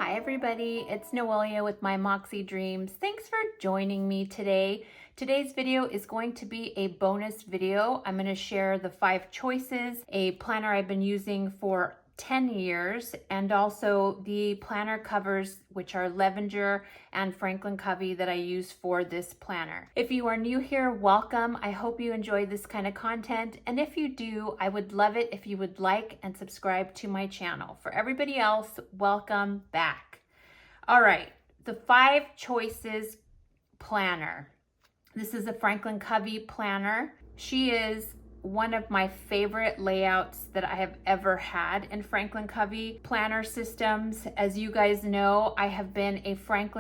Hi everybody, it's Noelia with My Moxie Dreams. Thanks for joining me today. Today's video is going to be a bonus video. I'm going to share the 5 choices, a planner I've been using for 10 years, and also the planner covers, which are Levenger and Covey that I use for this planner. If you are new here, welcome. I hope you enjoy this kind of content. And if you do, I would love it if you would like and subscribe to my channel. For everybody else, welcome back. All right, the 5 choices planner. This is a Covey planner. She is one of my favorite layouts that I have ever had in Covey planner systems. As you guys know, I have been a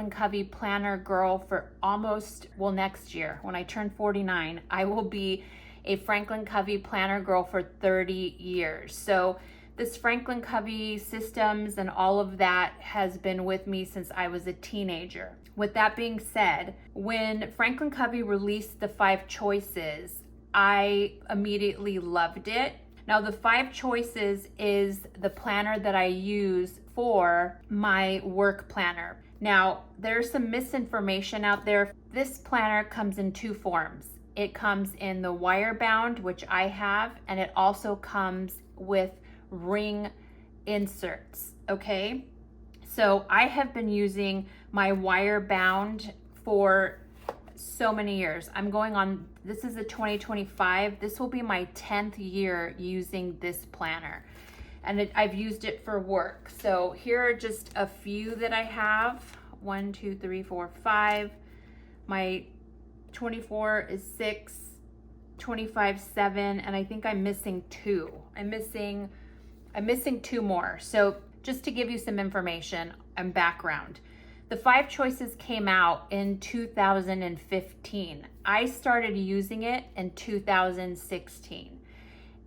Covey planner girl for almost, well, next year when I turn 49, I will be a Covey planner girl for 30 years. So this Covey systems and all of that has been with me since I was a teenager. With that being said, when Covey released the 5 choices, I immediately loved it. Now, the 5 choices is the planner that I use for my work planner. Now, there's some misinformation out there. This planner comes in 2 forms. It comes in the wire bound, which I have, and it also comes with ring inserts, okay? So I have been using my wire bound for so many years. I'm going on, this is a 2025. This will be my 10th year using this planner. And I've used it for work. So here are just a few that I have. 1, 2, 3, 4, 5. My 24 is 6, 25, 7, and I think I'm missing 2. I'm missing 2 more. So just to give you some information and background, the 5 choices came out in 2015. I started using it in 2016.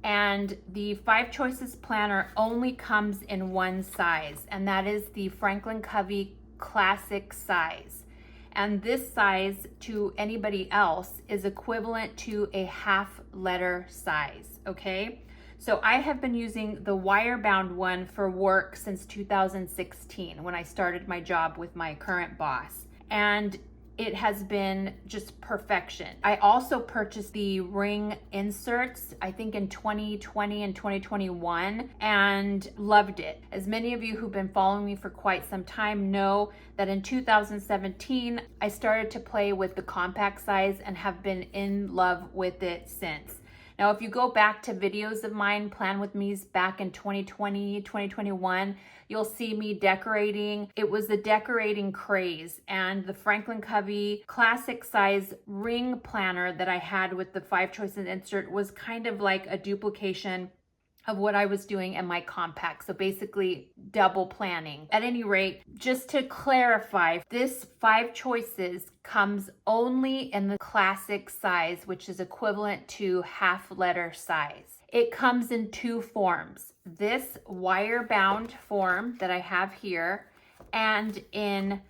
And the 5 choices planner only comes in one size, and that is the Covey classic size. And this size to anybody else is equivalent to a half letter size, okay? So I have been using the wire bound one for work since 2016 when I started my job with my current boss. And it has been just perfection. I also purchased the ring inserts, I think in 2020 and 2021, and loved it. As many of you who've been following me for quite some time know that in 2017, I started to play with the compact size and have been in love with it since. Now, if you go back to videos of mine, Plan With Me's back in 2020, 2021, you'll see me decorating. It was the decorating craze, and the Covey classic size ring planner that I had with the 5 choices insert was kind of like a duplication of what I was doing in my compact. So basically double planning. At any rate, just to clarify, this 5 choices comes only in the classic size, which is equivalent to half letter size. It comes in 2 forms. This wire bound form that I have here, and in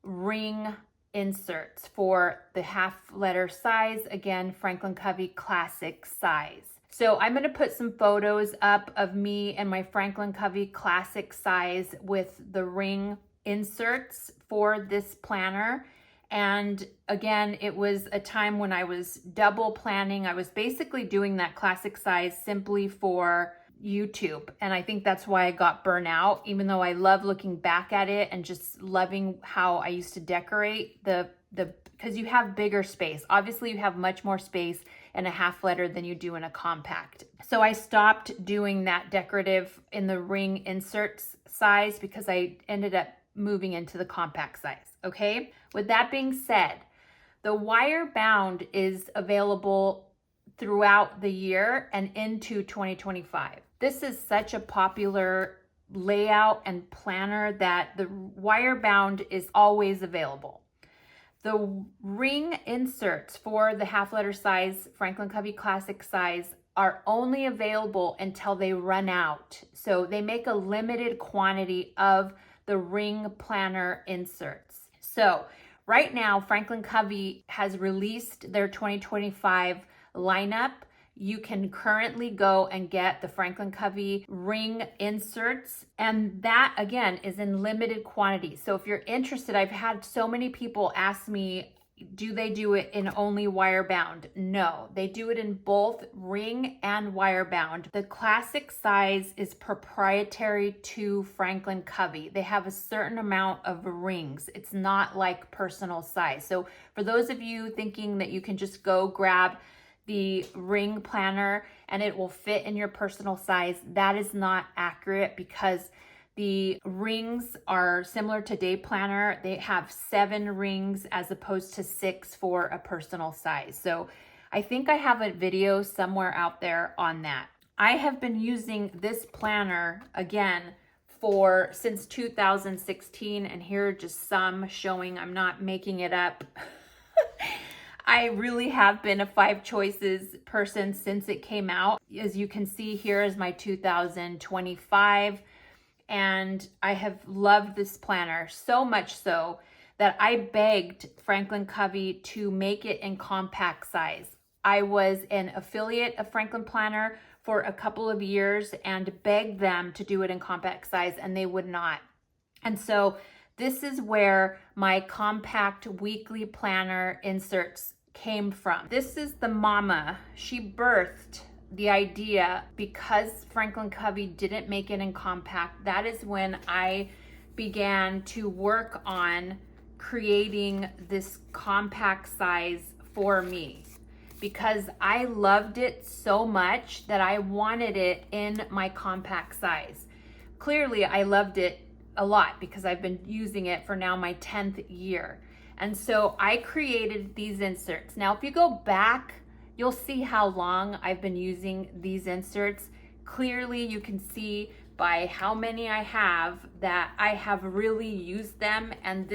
ring inserts for the half letter size, again, Covey classic size. So I'm going to put some photos up of me and my Covey classic size with the ring inserts for this planner. And again, it was a time when I was double planning. I was basically doing that classic size simply for YouTube. And I think that's why I got burnt out, even though I love looking back at it and just loving how I used to decorate because you have bigger space. Obviously, you have much more space in a half letter than you do in a compact. So I stopped doing that decorative in the ring inserts size because I ended up moving into the compact size, okay? With that being said, the wire bound is available throughout the year and into 2025. This is such a popular layout and planner that the wire bound is always available. The ring inserts for the half letter size Covey classic size are only available until they run out. So they make a limited quantity of the ring planner inserts. So right now, Covey has released their 2025 lineup you can currently go and get the Franklin Covey ring inserts. And that, again, is in limited quantity. So if you're interested, I've had so many people ask me, do they do it in only wire bound? No, they do it in both ring and wire bound. The classic size is proprietary to Franklin Covey. They have a certain amount of rings. It's not like personal size. So for those of you thinking that you can just go grab the ring planner and it will fit in your personal size, that is not accurate, because the rings are similar to day planner. They have 7 rings as opposed to 6 for a personal size. So I think I have a video somewhere out there on that. I have been using this planner again since 2016, and here are just some showing I'm not making it up. I really have been a 5 choices person since it came out. As you can see, here is my 2025, and I have loved this planner so much so that I begged Franklin Covey to make it in compact size. I was an affiliate of Franklin Planner for a couple of years and begged them to do it in compact size, and they would not. And so this is where my compact weekly planner inserts came from. This is the mama. She birthed the idea because Franklin Covey didn't make it in compact. That is when I began to work on creating this compact size for me, because I loved it so much that I wanted it in my compact size. Clearly, I loved it a lot because I've been using it for now my 10th year. And so I created these inserts. Now, if you go back, you'll see how long I've been using these inserts. Clearly, you can see by how many I have that I have really used them. And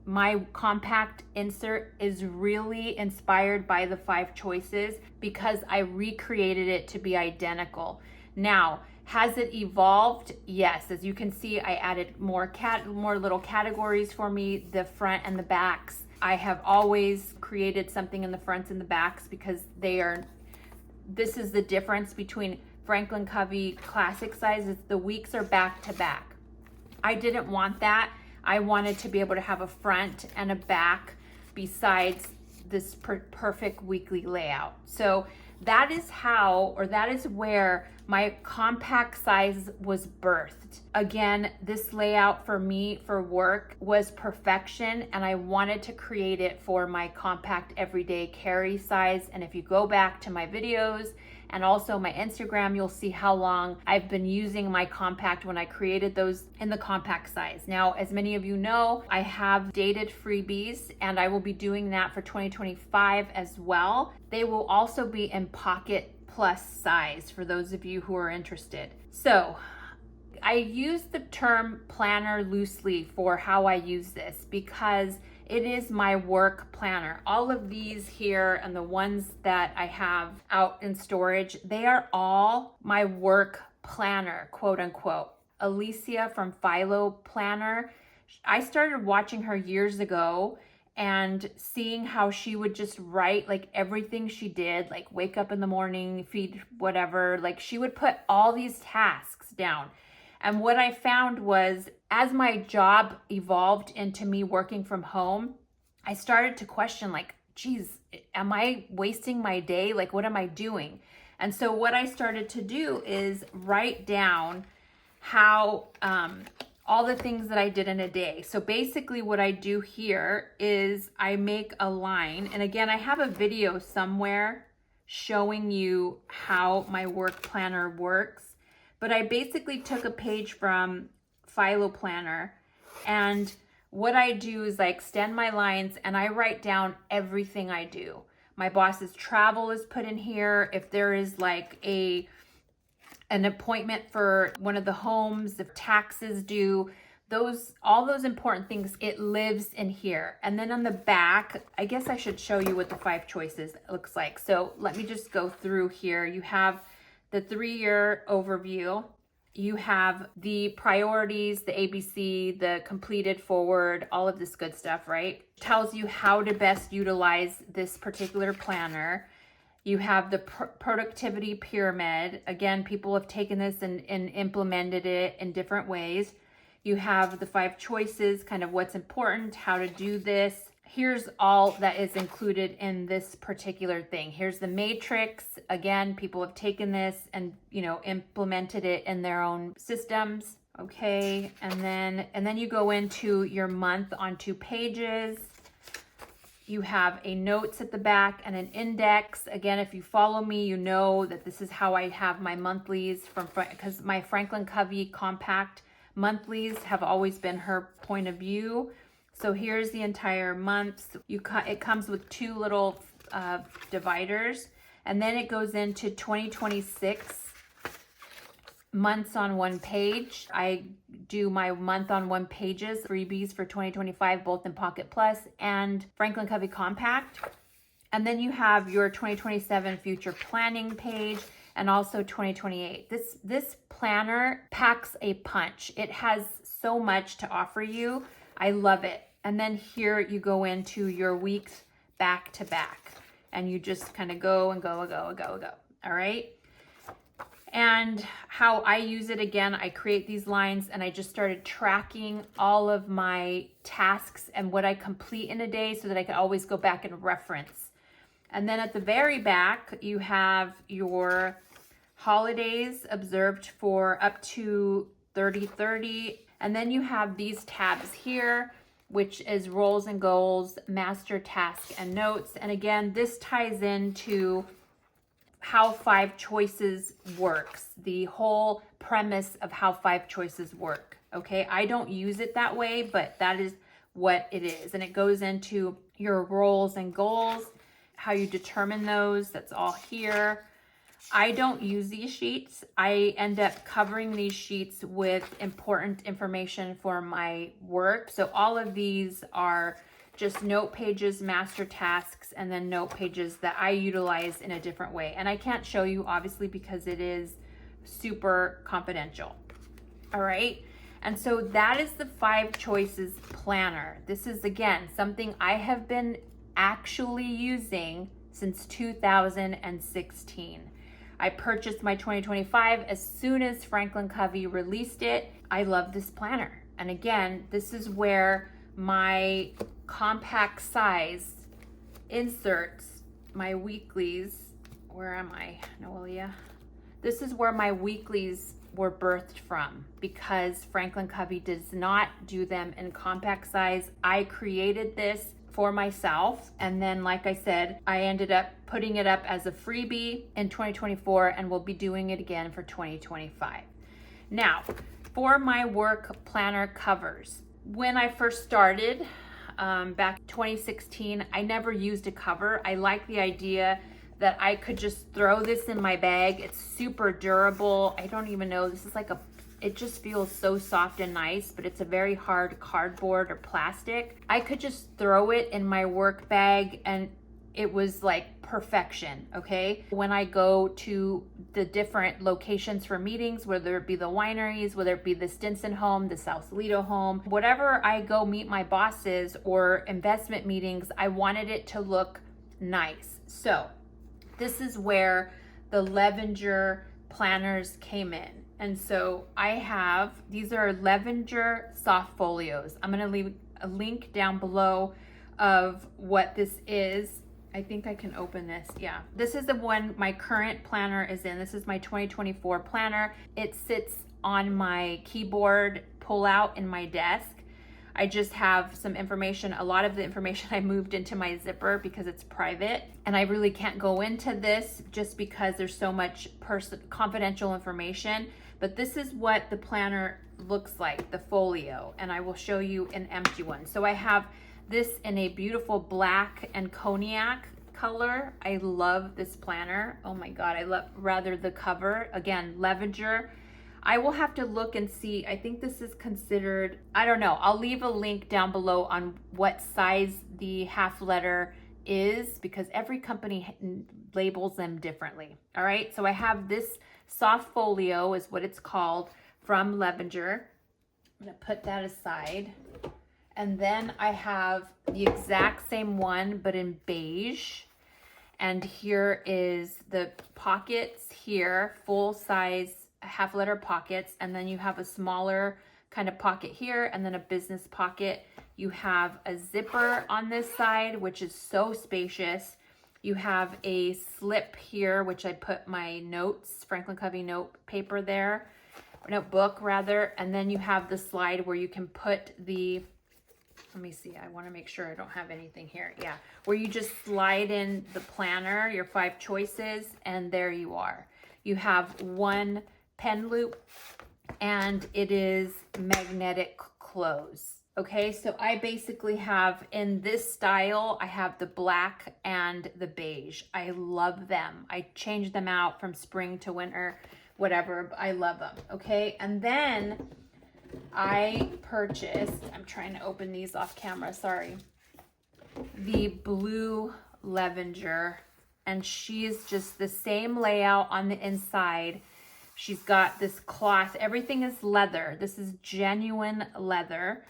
my compact insert is really inspired by the 5 choices because I recreated it to be identical. Now, has it evolved? Yes. As you can see, I added more little categories for me, the front and the backs. I have always created something in the fronts and the backs because this is the difference between Franklin Covey classic sizes. The weeks are back to back. I didn't want that. I wanted to be able to have a front and a back besides this perfect weekly layout. So that is where my compact size was birthed. Again, this layout for me for work was perfection, and I wanted to create it for my compact everyday carry size. And if you go back to my videos and also my Instagram, you'll see how long I've been using my compact when I created those in the compact size. Now, as many of you know, I have dated Freebies, and I will be doing that for 2025 as well. They will also be in pocket plus size for those of you who are interested. So I use the term planner loosely for how I use this because it is my work planner. All of these here and the ones that I have out in storage, they are all my work planner, quote unquote. Alicia from Philo Planner, I started watching her years ago and seeing how she would just write like everything she did, like wake up in the morning, feed whatever, like she would put all these tasks down. And what I found was, as my job evolved into me working from home, I started to question like, geez, am I wasting my day? Like, what am I doing? And so what I started to do is write down how, all the things that I did in a day. So basically what I do here is I make a line. And again, I have a video somewhere showing you how my work planner works. But I basically took a page from Philo Planner, and what I do is I extend my lines and I write down everything I do. My boss's travel is put in here. If there is like an appointment for one of the homes, if taxes due, all those important things, it lives in here. And then on the back, I guess I should show you what the 5 choices looks like. So let me just go through here. You have the 3-year overview. You have the priorities, the ABC, the completed forward, all of this good stuff, right? Tells you how to best utilize this particular planner. You have the productivity pyramid. Again, people have taken this and implemented it in different ways. You have the 5 choices, kind of what's important, how to do this. Here's all that is included in this particular thing. Here's the matrix. Again, people have taken this and, implemented it in their own systems. Okay, and then you go into your month on 2 pages. You have a notes at the back and an index. Again, if you follow me, you know that this is how I have my monthlies because my Franklin Covey compact monthlies have always been her point of view. So here's the entire month. It comes with 2 little dividers, and then it goes into 2026 months on 1 page. I do my month on 1 pages, freebies for 2025, both in Pocket Plus and Franklin Covey Compact. And then you have your 2027 future planning page and also 2028. This planner packs a punch. It has so much to offer you. I love it. And then here you go into your weeks back to back, and you just kind of go and go and go and go and go. All right. And how I use it, again, I create these lines and I just started tracking all of my tasks and what I complete in a day so that I could always go back and reference. And then at the very back, you have your holidays observed for up to 30/30. And then you have these tabs here, which is roles and goals, master task, and notes. And again, this ties into how 5 choices works, the whole premise of how 5 choices work. Okay, I don't use it that way, but that is what it is. And it goes into your roles and goals, how you determine those. That's all here. I don't use these sheets. I end up covering these sheets with important information for my work. So all of these are just note pages, master tasks, and then note pages that I utilize in a different way. And I can't show you, obviously, because it is super confidential. All right. And so that is the 5 choices planner. This is, again, something I have been actually using since 2016. I purchased my 2025 as soon as Franklin Covey released it. I love this planner. And again, this is where my compact size inserts my weeklies. Where am I, Noelia? This is where my weeklies were birthed from, because Franklin Covey does not do them in compact size. I created this for myself, and then, like I said, I ended up putting it up as a freebie in 2024, and we'll be doing it again for 2025. Now, for my work planner covers, when I first started back in 2016, I never used a cover. I like the idea that I could just throw this in my bag. It's super durable. I don't even know, this is like it just feels so soft and nice, but it's a very hard cardboard or plastic. I could just throw it in my work bag and it was like perfection, okay? When I go to the different locations for meetings, whether it be the wineries, whether it be the Stinson home, the Sausalito home, whatever I go meet my bosses or investment meetings, I wanted it to look nice. So this is where the Levenger planners came in. And so I have, these are Levenger Softolios. I'm gonna leave a link down below of what this is. I think I can open this, yeah. This is the one my current planner is in. This is my 2024 planner. It sits on my keyboard pull-out in my desk. I just have some information. A lot of the information I moved into my zipper because it's private, and I really can't go into this just because there's so much confidential information. But this is what the planner looks like, the folio, and I will show you an empty one. So I have this in a beautiful black and cognac color. I love this planner. Oh my God, I love rather the cover. Again, Levenger. I will have to look and see. I think this is considered, I don't know. I'll leave a link down below on what size the half letter is, because every company labels them differently. All right, so I have this soft folio is what it's called from Levenger. I'm gonna put that aside. And then I have the exact same one, but in beige. And here is the pockets here, full size half letter pockets. And then you have a smaller kind of pocket here and then a business pocket. You have a zipper on this side, which is so spacious. You have a slip here, which I put my notes, Franklin Covey note paper there, notebook rather. And then you have the slide where you can put the, let me see, I want to make sure I don't have anything here. Yeah, where you just slide in the planner, your 5 choices, and there you are. You have one pen loop and it is magnetic close. Okay, so I basically have, in this style, I have the black and the beige. I love them. I change them out from spring to winter, whatever. I love them, okay? And then I purchased, I'm trying to open these off camera, sorry, the blue Levenger, and she is just the same layout on the inside. She's got this cloth, everything is leather. This is genuine leather.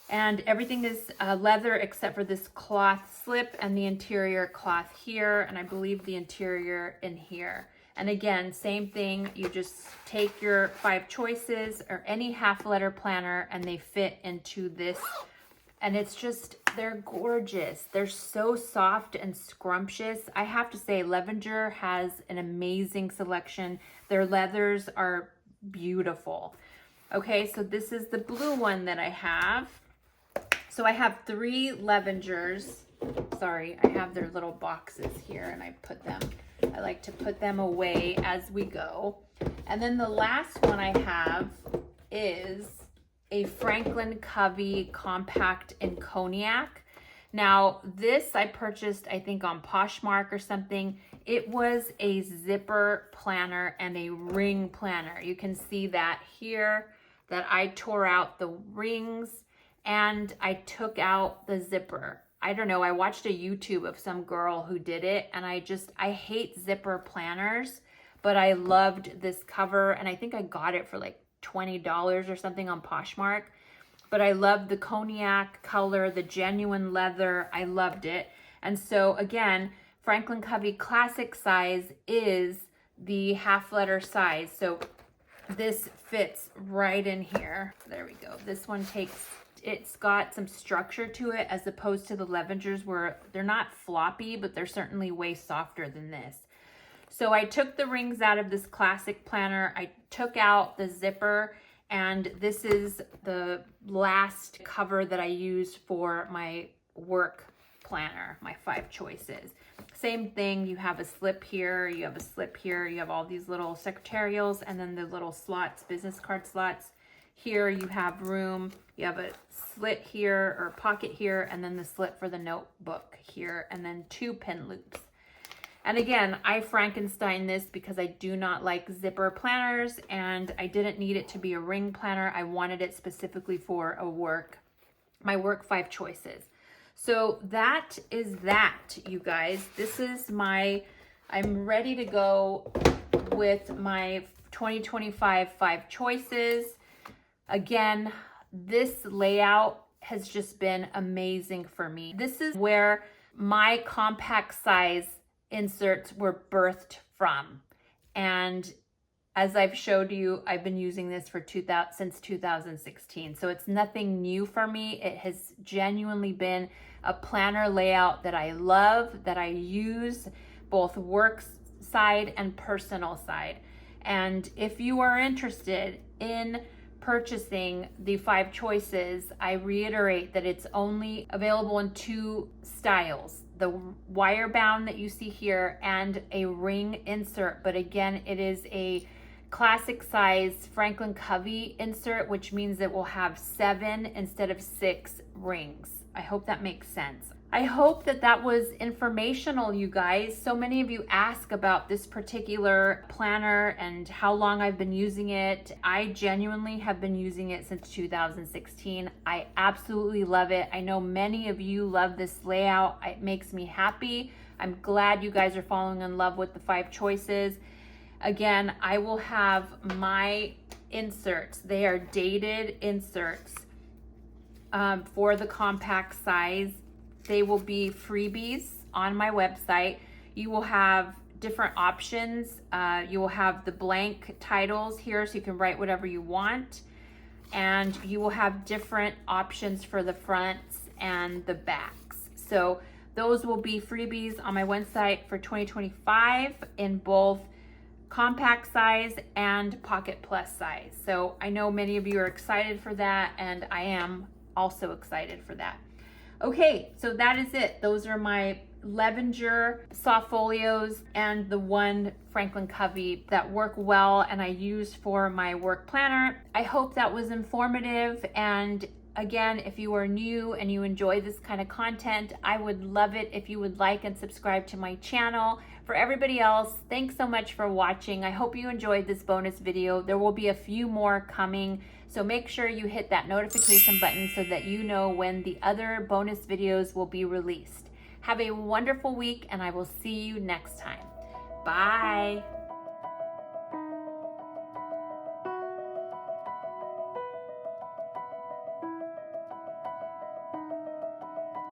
And everything is leather except for this cloth slip and the interior cloth here. And I believe the interior in here. And again, same thing. You just take your 5 choices or any half letter planner and they fit into this. And it's just, they're gorgeous. They're so soft and scrumptious. I have to say, Levenger has an amazing selection. Their leathers are beautiful. Okay, so this is the blue one that I have. So I have 3 Levengers. Sorry, I have their little boxes here and I put them, I like to put them away as we go. And then the last one I have is a Franklin Covey compact in cognac. Now this I purchased, I think on Poshmark or something. It was a zipper planner and a ring planner. You can see that here, that I tore out the rings and I took out the zipper. I don't know, I watched a YouTube of some girl who did it and I hate zipper planners, but I loved this cover and I think I got it for like $20 or something on Poshmark. But I loved the cognac color, the genuine leather, I loved it. And so again, Franklin Covey classic size is the half letter size. So this fits right in here. There we go. This one takes, it's got some structure to it as opposed to the Levengers where they're not floppy, but they're certainly way softer than this. So I took the rings out of this classic planner. I took out the zipper, and this is the last cover that I used for my work planner, my 5 choices. Same thing, you have a slip here, you have a slip here, you have all these little secretarials, and then the little slots, business card slots. Here you have room, you have a slit here or pocket here, and then the slit for the notebook here, and then 2 pin loops. And again, I Frankenstein this because I do not like zipper planners and I didn't need it to be a ring planner. I wanted it specifically for my work 5 choices. So that is that, you guys. This is I'm ready to go with my 2025 5 choices. Again, this layout has just been amazing for me. This is where my compact size inserts were birthed from. And as I've showed you, I've been using this for since 2016. So it's nothing new for me. It has genuinely been a planner layout that I love, that I use both work side and personal side. And if you are interested in purchasing the 5 choices, I reiterate that it's only available in 2 styles, the wire bound that you see here and a ring insert. But again, it is a classic size Franklin Covey insert, which means it will have 7 instead of 6 rings. I hope that makes sense. I hope that was informational, you guys. So many of you ask about this particular planner and how long I've been using it. I genuinely have been using it since 2016. I absolutely love it. I know many of you love this layout. It makes me happy. I'm glad you guys are falling in love with the 5 choices. Again, I will have my inserts. They are dated inserts for the compact size. They will be freebies on my website. You will have different options. You will have the blank titles here, so you can write whatever you want. And you will have different options for the fronts and the backs. So those will be freebies on my website for 2025 in both compact size and pocket plus size. So I know many of you are excited for that, and I am also excited for that. Okay, so that is it. Those are my Levenger Softolios and the one Franklin Covey that work well and I use for my work planner. I hope that was informative, and again, if you are new and you enjoy this kind of content, I would love it if you would like and subscribe to my channel. For everybody else, thanks so much for watching. I hope you enjoyed this bonus video. There will be a few more coming, so make sure you hit that notification button so that you know when the other bonus videos will be released. Have a wonderful week, and I will see you next time. Bye.